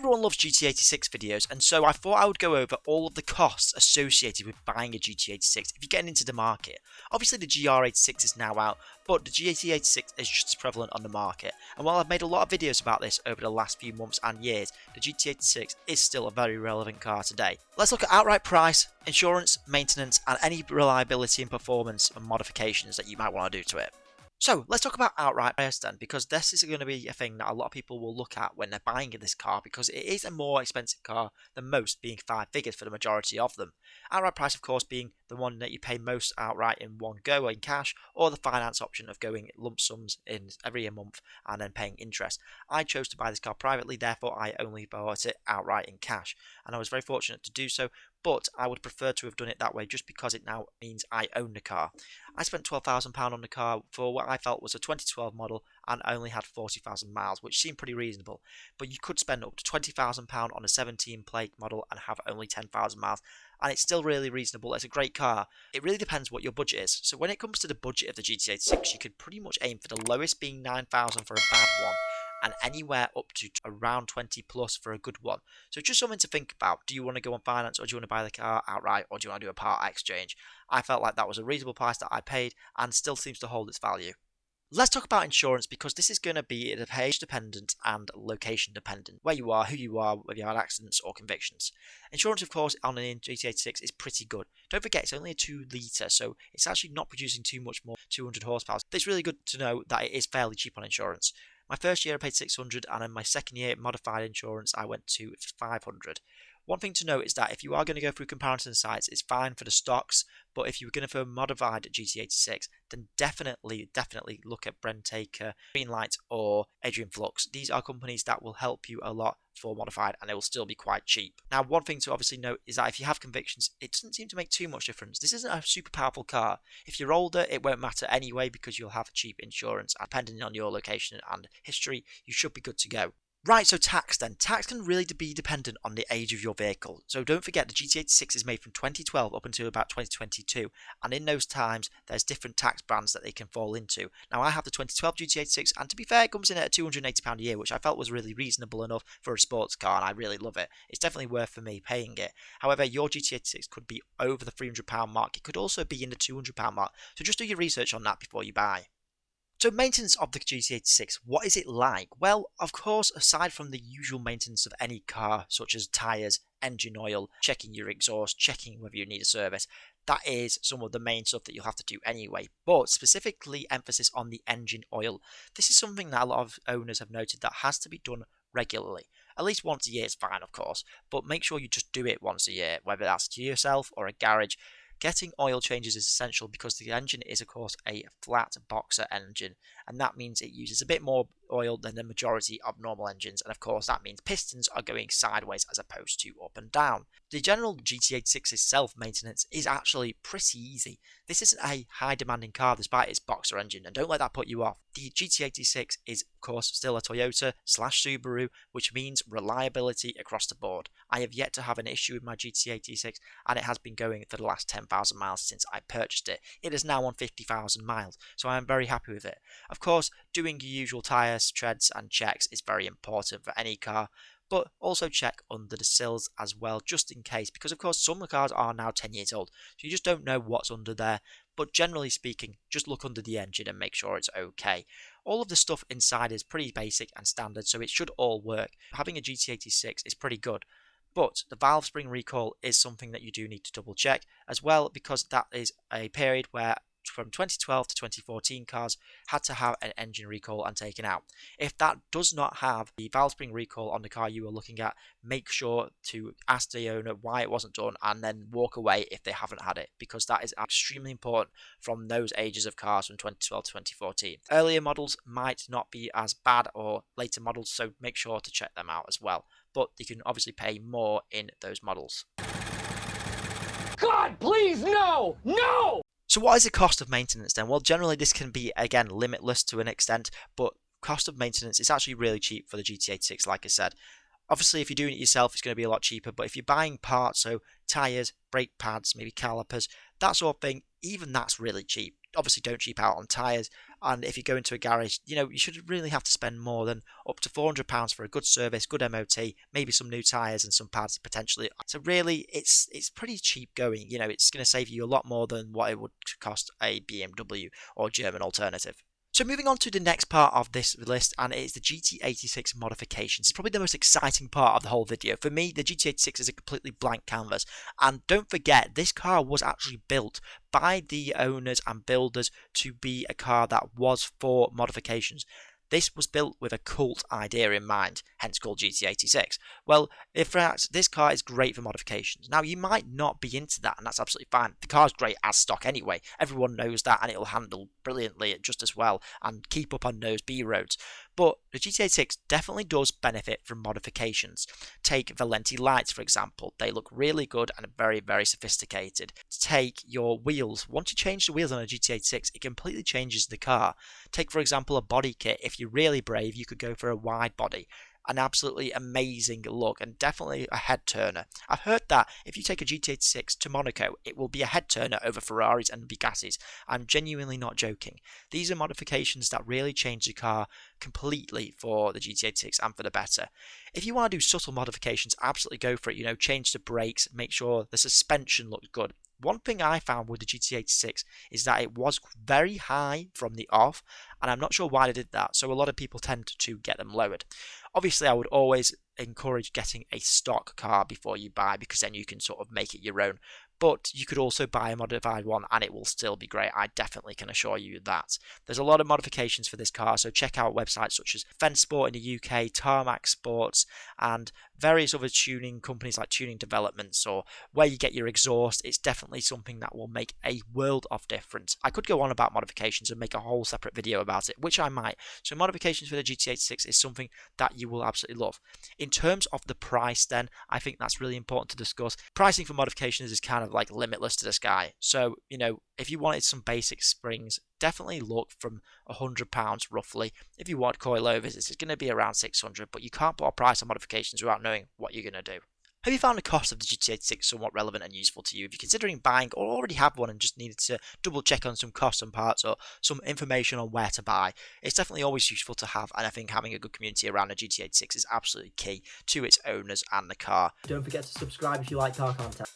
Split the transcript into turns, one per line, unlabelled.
Everyone loves GT86 videos, and so I thought I would go over all of the costs associated with buying a GT86 if you're getting into the market. Obviously the GR86 is now out, but the GT86 is just as prevalent on the market, and while I've made a lot of videos about this over the last few months and years, the GT86 is still a very relevant car today. Let's look at outright price, insurance, maintenance, and any reliability and performance and modifications that you might want to do to it. So let's talk about outright price then, because this is going to be a thing that a lot of people will look at when they're buying this car, because it is a more expensive car than most, being 5 figures for the majority of them. Outright price, of course, being the one that you pay most outright in one go in cash, or the finance option of going lump sums in every month and then paying interest. I chose to buy this car privately, therefore I only bought it outright in cash, and I was very fortunate to do so. But I would prefer to have done it that way just because it now means I own the car. I spent £12,000 on the car for what I felt was a 2012 model and I only had 40,000 miles, which seemed pretty reasonable. But you could spend up to £20,000 on a 17 plate model and have only 10,000 miles, and it's still really reasonable. It's a great car. It really depends what your budget is. So when it comes to the budget of the GT86, you could pretty much aim for the lowest being 9,000 for a bad one, and anywhere up to around 20 plus for a good one. So just something to think about. Do you want to go on finance, or do you want to buy the car outright, or do you want to do a part exchange? I felt like that was a reasonable price that I paid and still seems to hold its value. Let's talk about insurance, because this is going to be age dependent and location dependent. Where you are, who you are, whether you had accidents or convictions. Insurance, of course, on an GT86 is pretty good. Don't forget, it's only a 2 litre, so it's actually not producing too much more 200 horsepower. It's really good to know that it is fairly cheap on insurance. My first year I paid 600, and in my second year modified insurance I went to 500. One thing to note is that if you are going to go through comparison sites, it's fine for the stocks, but if you were going to go modified GT86, then definitely look at Brentaker, Greenlight, or Adrian Flux. These are companies that will help you a lot for modified, and they will still be quite cheap. Now, one thing to obviously note is that if you have convictions, it doesn't seem to make too much difference. This isn't a super powerful car. If you're older, it won't matter anyway, because you'll have cheap insurance, and depending on your location and history, you should be good to go. Right, so tax then. Tax can really be dependent on the age of your vehicle. So don't forget, the GT86 is made from 2012 up until about 2022, and in those times there's different tax bands that they can fall into. Now I have the 2012 GT86, and to be fair, it comes in at £280 a year, which I felt was really reasonable enough for a sports car, and I really love it. It's definitely worth for me paying it. However, your GT86 could be over the £300 mark. It could also be in the £200 mark, so just do your research on that before you buy. So maintenance of the GT86, what is it like? Well, of course, aside from the usual maintenance of any car, such as tyres, engine oil, checking your exhaust, checking whether you need a service, that is some of the main stuff that you'll have to do anyway. But specifically emphasis on the engine oil. This is something that a lot of owners have noted that has to be done regularly. At least once a year is fine, of course, but make sure you just do it once a year, whether that's to yourself or a garage. Getting oil changes is essential because the engine is, of course, a flat boxer engine, and that means it uses a bit more oil than the majority of normal engines, and of course that means pistons are going sideways as opposed to up and down. The general GT86 itself maintenance is actually pretty easy. This isn't a high demanding car despite its boxer engine, and don't let that put you off. The GT86 is, of course, still a Toyota / Subaru, which means reliability across the board. I have yet to have an issue with my GT86, and it has been going for the last 10,000 miles since I purchased it. It is now on 50,000 miles, so I am very happy with it. Of course, doing your usual tyres, treads and checks is very important for any car, but also check under the sills as well, just in case, because of course some cars are now 10 years old, so you just don't know what's under there. But generally speaking, just look under the engine and make sure it's okay. All of the stuff inside is pretty basic and standard, so it should all work. Having a GT86 is pretty good. But the valve spring recall is something that you do need to double check as well, because that is a period where from 2012 to 2014 cars had to have an engine recall and taken out. If that does not have the valve spring recall on the car you are looking at, make sure to ask the owner why it wasn't done and then walk away if they haven't had it, because that is extremely important from those ages of cars from 2012 to 2014. Earlier models might not be as bad, or later models, so make sure to check them out as well. But you can obviously pay more in those models.
God, please, no! No!
So what is the cost of maintenance then? Well, generally this can be, again, limitless to an extent, but cost of maintenance is actually really cheap for the GT86, like I said. Obviously, if you're doing it yourself, it's going to be a lot cheaper, but if you're buying parts, so tyres, brake pads, maybe calipers, that sort of thing, even that's really cheap. Obviously, don't cheap out on tyres. And if you go into a garage, you shouldn't really have to spend more than up to £400 for a good service, good MOT, maybe some new tyres and some pads potentially. So really, it's pretty cheap going. It's going to save you a lot more than what it would cost a BMW or German alternative. So moving on to the next part of this list, and it is the GT86 modifications. It's probably the most exciting part of the whole video. For me, the GT86 is a completely blank canvas. And don't forget, this car was actually built by the owners and builders to be a car that was for modifications. This was built with a cult idea in mind, hence called GT86. Well, in fact, this car is great for modifications. Now, you might not be into that, and that's absolutely fine. The car's great as stock anyway. Everyone knows that, and it'll handle brilliantly just as well and keep up on those B roads. But the GT86 definitely does benefit from modifications. Take Valenti lights, for example. They look really good and very, very sophisticated. Take your wheels. Once you change the wheels on a GT86, it completely changes the car. Take, for example, a body kit. If you're really brave, you could go for a wide body. An absolutely amazing look and definitely a head turner. I've heard that if you take a GT86 to Monaco, it will be a head turner over Ferraris and Bugattis. I'm genuinely not joking. These are modifications that really change the car completely for the GT86 and for the better. If you want to do subtle modifications, absolutely go for it. Change the brakes, make sure the suspension looks good. One thing I found with the GT86 is that it was very high from the off, and I'm not sure why they did that, so a lot of people tend to get them lowered. Obviously, I would always encourage getting a stock car before you buy, because then you can sort of make it your own. But you could also buy a modified one and it will still be great. I definitely can assure you that. There's a lot of modifications for this car, so check out websites such as Fence Sport in the UK, Tarmac Sports, and various other tuning companies like Tuning Developments, or where you get your exhaust. It's definitely something that will make a world of difference. I could go on about modifications and make a whole separate video about it, which I might. So modifications for the GT86 is something that you will absolutely love. In terms of the price then, I think that's really important to discuss. Pricing for modifications is kind of like limitless to the sky. So, if you wanted some basic springs, definitely look from £100 roughly. If you want coilovers, it's going to be around 600, but you can't put a price on modifications without knowing what you're going to do. Have you found the cost of the GT86 somewhat relevant and useful to you? If you're considering buying or already have one and just needed to double check on some costs and parts or some information on where to buy, it's definitely always useful to have, and I think having a good community around the GT86 is absolutely key to its owners and the car.
Don't forget to subscribe if you like car content.